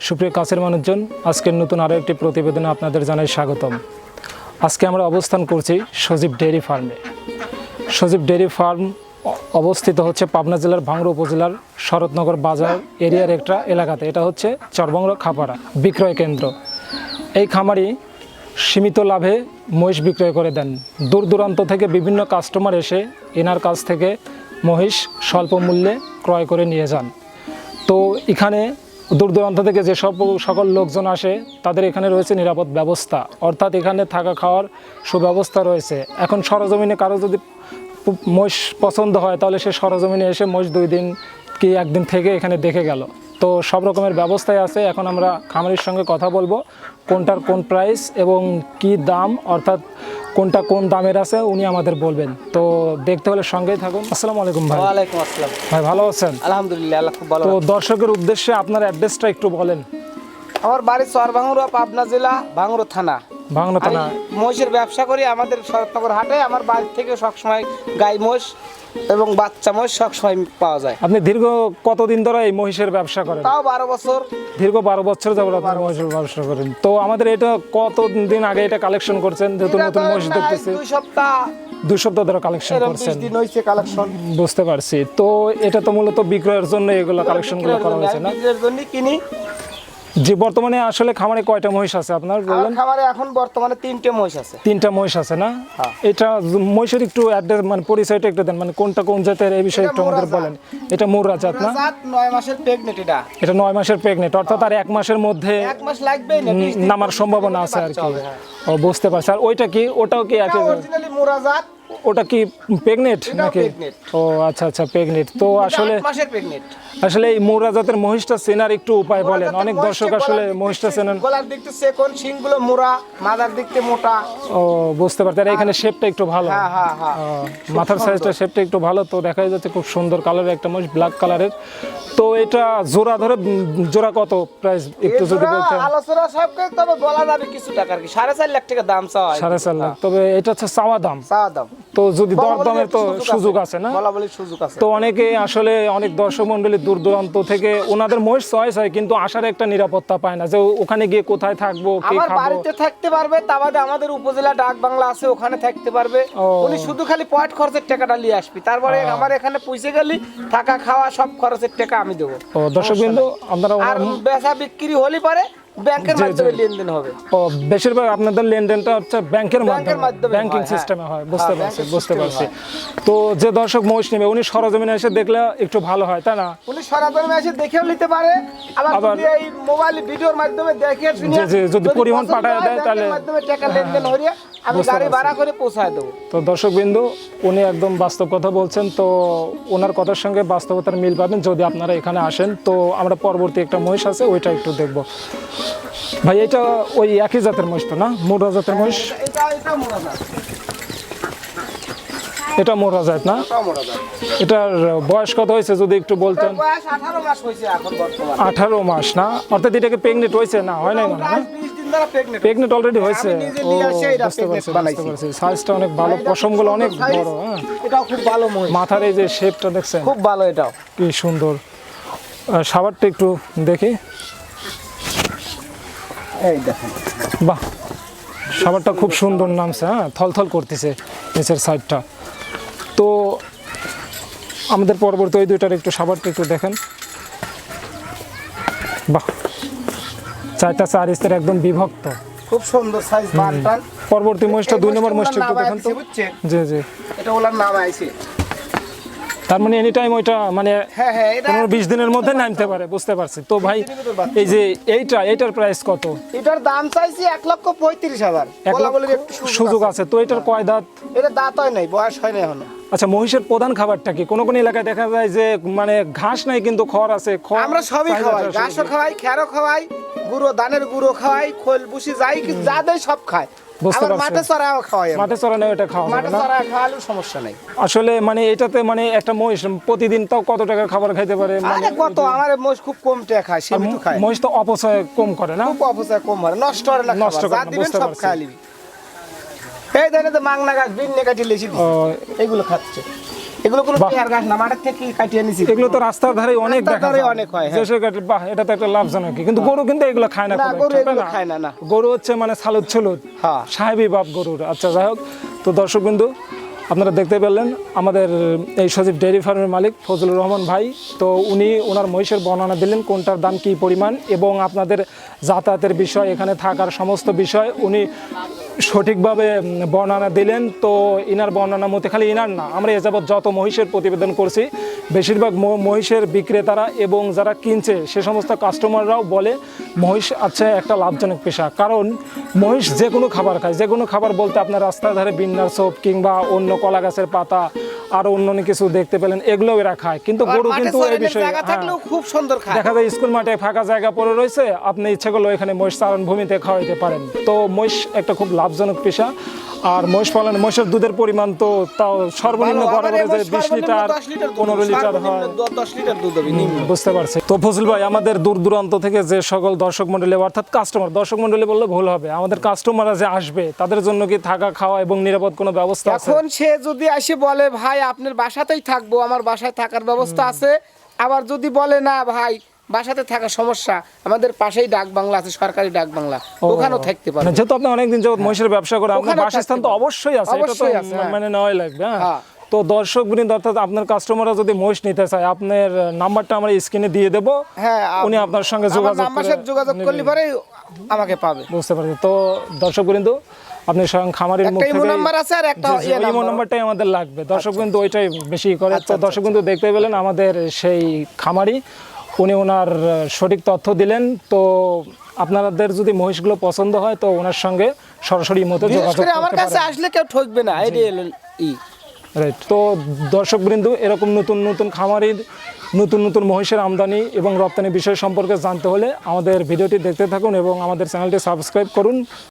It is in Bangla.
সুপ্রিয় কাছের মানুষজন, আজকের নতুন আরও একটি প্রতিবেদনে আপনাদের জানাই স্বাগতম। আজকে আমরা অবস্থান করছি সজীব ডেইরি ফার্মে। সজীব ডেইরি ফার্ম অবস্থিত হচ্ছে পাবনা জেলার ভাঙড়া উপজেলার শরৎনগর বাজার এরিয়ার একটা এলাকাতে। এটা হচ্ছে চরভাঙড়া খাপাড়া বিক্রয় কেন্দ্র। এই খামারি সীমিত লাভে মহিষ বিক্রয় করে দেন। দূর দূরান্ত থেকে বিভিন্ন কাস্টমার এসে এনার কাছ থেকে মহিষ স্বল্প মূল্যে ক্রয় করে নিয়ে যান। তো এখানে দূর দূরান্ত থেকে যে সকল লোকজন আসে তাদের এখানে রয়েছে নিরাপদ ব্যবস্থা, অর্থাৎ এখানে থাকা খাওয়ার সুব্যবস্থা রয়েছে। এখন সরজমিনে কারো যদি মহিষ পছন্দ হয় তাহলে সে সরজমিনে এসে মহিষ 2 দিন কি 1 দিন থেকে এখানে দেখে গেল। তো সব রকমের ব্যবস্থাই আছে। এখন আমরা খামারির সঙ্গে কথা বলবো কোনটার কোন প্রাইস এবং কি দাম, অর্থাৎ কোনটা কোন দামের আছে উনি আমাদের বলবেন। তো দেখতে হলে সঙ্গেই থাকুন। আসসালামু আলাইকুম ভাই। ওয়ালাইকুম আসসালাম ভাই, ভালো আছেন? আলহামদুলিল্লাহ, আল্লাহ খুব ভালো। তো দর্শকের উদ্দেশ্যে আপনার অ্যাড্রেসটা একটু বলেন। আমার বাড়ি চরভাঙড়া, পাবনা জেলা, ভাঙড়া থানা। ভাঙড়া থানা। মহিষের ব্যবসা করি আমাদের শরৎনগর হাটে। আমার বাড়ি থেকে সবসময় গাই মহিষ এবং বাচ্চা মহিষ সবসময় পাওয়া যায়। আপনি দীর্ঘ কতদিন ধরে এই মহিষের ব্যবসা করেন? তাও 12 বছর। দীর্ঘ 12 বছর যাবত আপনি মহিষের ব্যবসা করেন। তো আমাদের এটা কতদিন আগে এটা কালেকশন করছেন? যেহেতু নতুন মহিষ দেখতেছি 2 সপ্তাহ ধরে কালেকশন করছেন। বুঝতে পারছি। তো এটা তো মূলত বিক্রয়ের জন্য এগুলো কালেকশনগুলো করা হয়েছে না? বিক্রয়ের জন্য কিনি। জি, বর্তমানে আসলে খামারে কয়টা মহিষ আছে আপনার বললেন? খামারে এখন বর্তমানে 3টে মহিষ আছে। 3টা মহিষ আছে না? হ্যাঁ। এটা মহিষের একটু অ্যাড্রেস মানে পরিচয়টা একটু দেন, মানে কোনটা কোন জাতের এই বিষয়ে একটু আমাদের বলেন। এটা মুর্রা জাত না? 9 মাসের প্রেগনেন্ট। এটা 9 মাসের প্রেগনেন্ট, অর্থাৎ আর 1 মাসের মধ্যে 1 মাস লাগবেই না, 20 দিন নামার সম্ভাবনা আছে আর কি। ও, বুঝতে পারছি। আর ওইটা কি, ওটাও কি একই? অরিজিনালি মুরা জাত। ওটা কি প্রেগনেন্ট নাকি? প্রেগনেন্ট। ও আচ্ছা আচ্ছা, প্রেগনেন্ট। তো আসলে 8 মাসের প্রেগনেন্ট। আসলে এই মুর্রা জাতের মহিষটা চেনার একটু উপায় বলেন। অনেক দর্শক আসলে মহিষটা চেনেন। গলার দিকতে সেকন, শিংগুলো মোটা, মাথার দিকতে মোটা। ও, বুঝতে পারছি। আর এখানে শেপটা একটু ভালো। হ্যাঁ হ্যাঁ হ্যাঁ। মাথার সাইজটা শেপটা একটু ভালো। তো দেখা যাচ্ছে খুব সুন্দর কালারের একটা মহিষ, ব্ল্যাক কালারের। তো এটা জোড়া ধরে জোড়া কত প্রাইস একটু যদি বলতেন? আলোচনা সবকে, তবে বলা যাবে কিছু টাকা আর কি। 4.5 লাখ টাকা দাম চাওয়া। 4.5 লাখ। তবে এটা হচ্ছে চাওয়া দাম। চাওয়া দাম। তো যদি দরদামের তো সুযোগ আছে না? বলা বলি সুযোগ আছে। তো অনেকে আসলে অনেক দর্শক মণ্ডলী দূর দূরান্ত থেকে ওনাদের মহিষ চয়েস হয়, কিন্তু আসার একটা নিরাপত্তা পায় না যে ওখানে গিয়ে কোথায় থাকবো, কি আমার খাবো। বাড়িতে থাকতে পারবে, তা বাদে আমাদের উপজেলা ডাক বাংলা আছে, ওখানে থাকতে পারবে। উনি শুধু খালি পয়েন্ট খরচের টাকাটা নিয়ে আসবি, তারপরে আমার এখানে পৌঁছে গেলি থাকা খাওয়া সব খরচের টাকা আমি দেবো। ও, দর্শকবৃন্দ, আপনারা আর বেচা বিক্রি হলে পরে ব্যাংকের মাধ্যমে লেনদেন হবে। ও, বেশিরভাগ আপনাদের লেনদেনটা হচ্ছে ব্যাংকের মাধ্যমে, ব্যাংকিং হয়, সিস্টেমে হয়। হ্যাঁ, বুঝতে পারছি, ব্যাংকিং বুঝতে সিস্টেমে পারছি। হয়। তো যে দর্শক মহিষ নেবে উনি সরজমিনে এসে দেখলে একটু ভালো হয়, তাই না? উনি সরাসরি এসে দেখেও নিতে পারে, আবার যদি এই মোবাইল ভিডিওর মাধ্যমে দেখে শুনে যদি পরিবহন পাঠায় দেয় তাহলে মাধ্যমে টাকা লেনদেন হইয়া আমি গাড়ি ভাড়া করে পৌঁছায় দেবো। তো দর্শকবৃন্দু, উনি একদম বাস্তব কথা বলছেন। তো ওনার কথার সঙ্গে বাস্তবতার মিল পাবেন যদি আপনারা এখানে আসেন। তো আমরা পরবর্তী একটা মহিষ আছে, ওইটা একটু দেখবো। ভাই, এটা ওই একই জাতের মহিষ তো না? মুর্রা জাতের মহিষ? এটা মোরা জাত। এটা মুর্রা জাত না? এটা মোরা জাত। এটার বয়স কত হয়েছে যদি একটু বলতেন? বয়স 18 মাস হয়েছে এখন বর্তমানে। 18 মাস না? অর্থাৎ এটাকে প্রেগনেন্ট হয়েছে না? হয় নাই মনে হয়? 20 দিন ধরে প্রেগনেন্ট। প্রেগনেন্ট অলরেডি হয়েছে? আমি নিজে নিয়ে আসি, এটা বুঝতে পারছি, pregnant বুঝতে পারছি। সাইজটা অনেক ভালো, পশমগুলো অনেক বড়। হ্যাঁ, এটাও খুব ভালো মহিষ। মাথার এই যে শেপটা দেখছেন, খুব ভালো এটাও। কি সুন্দর। সাবারটা একটু দেখি। এই দেখেন, বাহ, সাবারটা খুব সুন্দর নামছে। হ্যাঁ, থলথল করতেছে নিচের সাইডটা। তো আমাদের পরবর্তী ওই দুইটার একটু সাবারটা একটু দেখেন। বাহ, 4টা 4 স্তর একদম বিভক্ত, খুব সুন্দর সাইজ বানটান। পরবর্তী মহিষটা 2 নম্বর মহিষটা একটু দেখেন তো। জি জি। এটা ওলার নাম আইছে। তার মানে এনি টাইম ওইটা মানে হ্যাঁ হ্যাঁ, এটা 15-20 দিনের মধ্যে নামতে পারে। বুঝতে পারছি। তো ভাই, এই যে এইটার প্রাইস কত? এটার দাম চাইছি 1,35,000। বলা বলি একটু সুযোগ আছে। তো এটার কয় দাঁত? এটা দাঁত হয় নাই, বয়স হয় নাই এখনো। আচ্ছা, মহিষের প্রধান খাবারটা কি? কোন কোন এলাকায় দেখা যায় যে মানে ঘাস নাই কিন্তু খড় আছে। খড় আমরা সবই খাওয়াই, ঘাসও খাওয়াই, খেরও খাওয়াই, গুঁড়ো ধানের গুঁড়ো খাওয়াই, খোল ভুসি যাই কিছু যা দেয় সব খায়। বুঝতে আবার পারছি। মাঠে চড়াও খাওয়াই, মাঠে চড়ানো এটা খাওয়া যাবে মাঠে না? চড়া খাওয়ালেও সমস্যা নাই। আসলে মানে এটাতে মানে একটা মহিষ প্রতিদিন তাও কত টাকার খাবার খাইতে পারে? মানে আরে কত, আমার মোষ খুব কম টাকা খায়, সীমিত খায়। মহিষ তো অপচয় কম করে না? খুব অপচয় কম হয়, নষ্ট হয় না, নষ্ট করে যা না, দিবেন বুঝতে সব পারছি। খায় লিবি। এই দেনে তো মাংনা গাছ বিন নেকাটি লেছি ও, এগুলো খাচ্ছে। এগুলো কোনো পেয়ার গাছ না, মাঠের থেকে কাটিয়ে নিছি। এগুলো তো রাস্তার ধারে অনেক রাস্তার দেখা ধারে যায় অনেক হয়, হ্যাঁ। যে সে কাটে, বাহ, এটা তো একটা লাভজনক, কিন্তু গরু কিন্তু এগুলো খায় না না, খুব গরু একটা, তাই এগুলো না? খায় না, না। গরু হচ্ছে মানে সালুদ ছুলুদ, হ্যাঁ। সাহেবী বাপ গরুর। আচ্ছা, যাই হোক, তো দর্শক বিন্দু আপনারা দেখতে পেলেন আমাদের এই সজীব ডেয়ারি ফার্মের মালিক ফজলুর রহমান ভাই। তো উনি ওনার মহিষের বর্ণনা দিলেন কোনটার দাম কী পরিমাণ, এবং আপনাদের যাতায়াতের বিষয়, এখানে থাকার সমস্ত বিষয় উনি সঠিকভাবে বর্ণনা দিলেন। তো ইনার বর্ণনা মতে, খালি ইনার না, আমরা এ যাবৎ যত মহিষের প্রতিবেদন করছি বেশিরভাগ মহিষের বিক্রেতারা এবং যারা কিনছে সে সমস্ত কাস্টমাররাও বলে মহিষ আছে একটা লাভজনক পেশা। কারণ মহিষ যে কোনো খাবার খায়, যে কোনো খাবার বলতে আপনার রাস্তার ধারে বিন্নার সোপ কিংবা অন্য কলা গাছের পাতা আর অন্য কিছু দেখতে পেলেন, এগুলো এরা খায়। কিন্তু আর গরু মাঠে কিন্তু এই চড়ানোর বিষয়ে, জায়গা হ্যাঁ, থাকলেও খুব সুন্দর খায়। দেখা যায় স্কুল মাঠে ফাঁকা জায়গা পড়ে রয়েছে, আপনি ইচ্ছে করলে এখানে মহিষ চারণ ভূমিতে খাওয়াইতে পারেন। তো মহিষ একটা খুব লাভজনক পেশা। আর মহিষ পালন, মহিষের দুধের পরিমাণ তো তাও সর্বনিম্ন ভালো, গড়ে আমাদের যে 20 লিটার 10 লিটার দুধ, 15 লিটার হয়। সর্বনিম্ন 10 লিটার দুধ হবে নিম্ন। বুঝতে পারছি। তো ফজল ভাই, আমাদের দূর দূরান্ত থেকে যে সকল দর্শক মন্ডলী, অর্থাৎ কাস্টমার, দর্শক মন্ডলী বললে ভুল হবে, আমাদের কাস্টমাররা যে আসবে তাদের জন্য কি থাকা খাওয়া এবং নিরাপদ কোনো ব্যবস্থা আছে? এখন সে যদি এসে বলে ভাই আপনার বাসাতেই থাকবো, আমার বাসায় থাকার ব্যবস্থা আছে, আবার যদি বলে না ভাই বাসাতে থাকার সমস্যা, আমাদের পাশেই ডাক বাংলা আছে, সরকারি ডাক বাংলা, ওখানেও থাকতে পারে। মানে যেহেতু আপনি অনেকদিন যাবত মহিষের ব্যবসা করেন, আপনার ওখানেও বাসস্থান তো থাকতে অবশ্যই আছে, এটা তো অবশ্যই আছে, হ্যাঁ। মানে নেওয়াই লাগবে। হ্যাঁ। হ্যাঁ। তো দর্শক বৃন্দ, অর্থাৎ আপনার কাস্টমাররা যদি মহিষ নিতে চায়, আপনার নাম্বারটা আমরা স্ক্রিনে দিয়ে দেবো, হ্যাঁ, উনি আপনার সঙ্গে আমার যোগাযোগ নাম্বার সাথে যোগাযোগ করলে পরে আমাকে পাবে। বুঝতে পারছি। তো দর্শক বৃন্দ, আপনি স্বয়ং খামারের মুখ একটা ইমো থেকে নাম্বার আছে আর একটা ইয়ে ইমো নাম্বার। নাম্বারটাই আমাদের লাগবে। দর্শক কিন্তু ওইটাই বেশি করে। আচ্ছা, তো দর্শক কিন্তু দেখতে পেলেন আমাদের সেই খামারি, উনি ওনার সঠিক তথ্য দিলেন। তো আপনাদের যদি মহিষগুলো পছন্দ হয় তো ওনার সঙ্গে সরাসরি মতো বিশেষ যোগাযোগ করে আমার করতে কাছে পারেন। আসলে কেউ ঠকবে না, এটাই হলো ই। রাইট। তো দর্শক বৃন্দ, এরকম নতুন নতুন খামারির নতুন নতুন মহিষের আমদানি এবং রপ্তানি বিষয় সম্পর্কে জানতে হলে আমাদের ভিডিওটি দেখতে থাকুন এবং আমাদের চ্যানেলটি সাবস্ক্রাইব করুন।